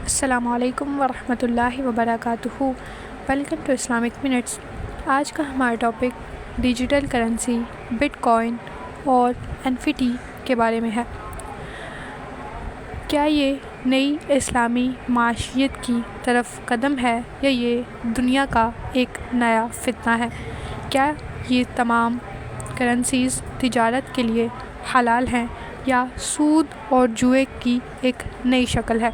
السلام علیکم ورحمۃ اللہ وبرکاتہ۔ Welcome to Islamic minutes. آج کا ہمارا topic digital currency, bitcoin اور NFT کے بارے میں ہے۔ کیا یہ نئی اسلامی معیشت کی طرف قدم ہے یا یہ دنیا کا ایک نیا فتنہ ہے؟ کیا یہ تمام کرنسیز تجارت کے لیے حلال ہیں یا سود اور جوئے کی ایک نئی شکل ہے؟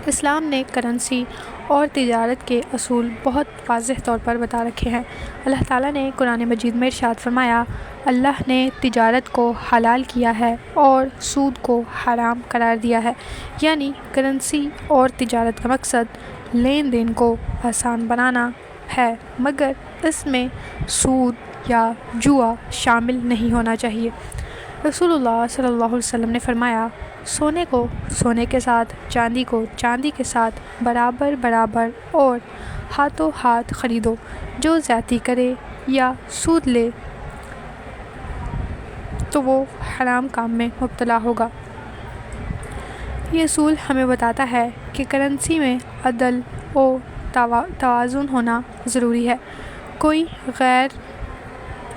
اسلام نے کرنسی اور تجارت کے اصول بہت واضح طور پر بتا رکھے ہیں۔ اللہ تعالیٰ نے قرآن مجید میں ارشاد فرمایا، اللہ نے تجارت کو حلال کیا ہے اور سود کو حرام قرار دیا ہے۔ یعنی کرنسی اور تجارت کا مقصد لین دین کو آسان بنانا ہے، مگر اس میں سود یا جوا شامل نہیں ہونا چاہیے۔ رسول اللہ صلی اللہ علیہ وسلم نے فرمایا، سونے کو سونے کے ساتھ، چاندی کو چاندی کے ساتھ برابر برابر اور ہاتھوں ہاتھ خریدو۔ جو زیادتی کرے یا سود لے تو وہ حرام کام میں مبتلا ہوگا۔ یہ اصول ہمیں بتاتا ہے کہ کرنسی میں عدل و توازن ہونا ضروری ہے۔ کوئی غیر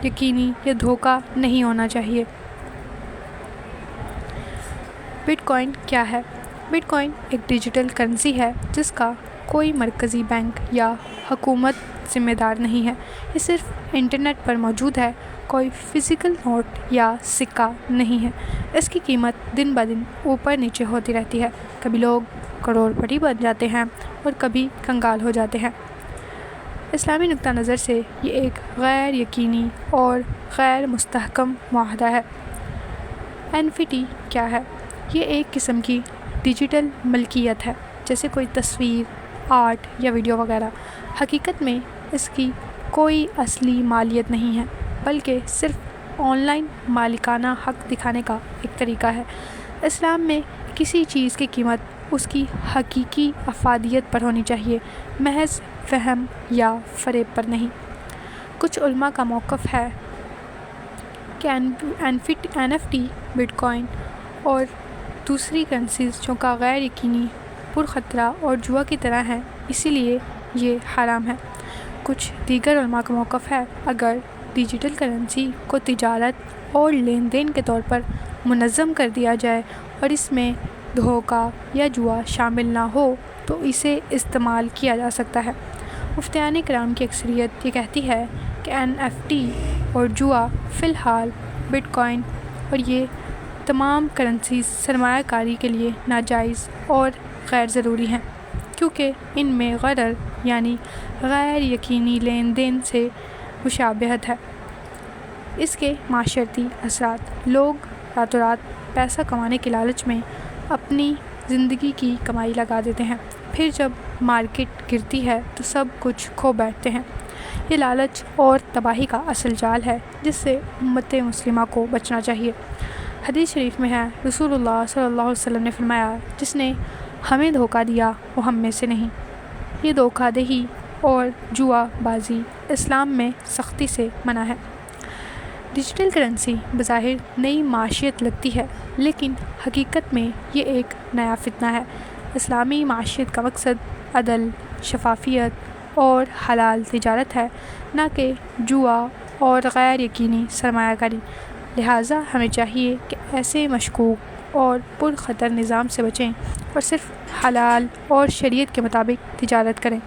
یقینی یا دھوکہ نہیں ہونا چاہیے۔ بٹ کوائن کیا ہے؟ بٹ کوائن ایک ڈیجیٹل کرنسی ہے جس کا کوئی مرکزی بینک یا حکومت ذمہ دار نہیں ہے۔ یہ صرف انٹرنیٹ پر موجود ہے، کوئی فزیکل نوٹ یا سکہ نہیں ہے۔ اس کی قیمت دن بدن اوپر نیچے ہوتی رہتی ہے۔ کبھی لوگ کروڑ پتی بن جاتے ہیں اور کبھی کنگال ہو جاتے ہیں۔ اسلامی نقطہ نظر سے یہ ایک غیر یقینی اور غیر مستحکم معاہدہ ہے۔ NFT کیا ہے؟ یہ ایک قسم کی ڈیجیٹل ملکیت ہے، جیسے کوئی تصویر، آرٹ یا ویڈیو وغیرہ۔ حقیقت میں اس کی کوئی اصلی مالیت نہیں ہے، بلکہ صرف آن لائن مالکانہ حق دکھانے کا ایک طریقہ ہے۔ اسلام میں کسی چیز کی قیمت اس کی حقیقی افادیت پر ہونی چاہیے، محض وہم یا فریب پر نہیں۔ کچھ علماء کا موقف ہے کہ NFT، بٹ کوائن اور دوسری کرنسیز جو کا غیر یقینی، پرخطرہ اور جوا کی طرح ہیں، اسی لیے یہ حرام ہے۔ کچھ دیگر علماء کا موقف ہے، اگر ڈیجیٹل کرنسی کو تجارت اور لین دین کے طور پر منظم کر دیا جائے اور اس میں دھوکہ یا جوا شامل نہ ہو تو اسے استعمال کیا جا سکتا ہے۔ مفتیان کرام کی اکثریت یہ کہتی ہے کہ NFT اور جوا فی الحال بٹ کوائن اور یہ تمام کرنسیز سرمایہ کاری کے لیے ناجائز اور غیر ضروری ہیں، کیونکہ ان میں غرر یعنی غیر یقینی لین دین سے مشابہت ہے۔ اس کے معاشرتی اثرات: لوگ راتوں رات پیسہ کمانے کے لالچ میں اپنی زندگی کی کمائی لگا دیتے ہیں، پھر جب مارکیٹ گرتی ہے تو سب کچھ کھو بیٹھتے ہیں۔ یہ لالچ اور تباہی کا اصل جال ہے جس سے امت مسلمہ کو بچنا چاہیے۔ حدیث شریف میں ہے، رسول اللہ صلی اللہ علیہ وسلم نے فرمایا، جس نے ہمیں دھوکہ دیا وہ ہم میں سے نہیں۔ یہ دھوکہ دہی اور جوا بازی اسلام میں سختی سے منع ہے۔ ڈیجیٹل کرنسی بظاہر نئی معیشت لگتی ہے، لیکن حقیقت میں یہ ایک نیا فتنہ ہے۔ اسلامی معیشت کا مقصد عدل، شفافیت اور حلال تجارت ہے، نہ کہ جوا اور غیر یقینی سرمایہ کاری۔ لہٰذا ہمیں چاہیے کہ ایسے مشکوک اور پرخطر نظام سے بچیں اور صرف حلال اور شریعت کے مطابق تجارت کریں۔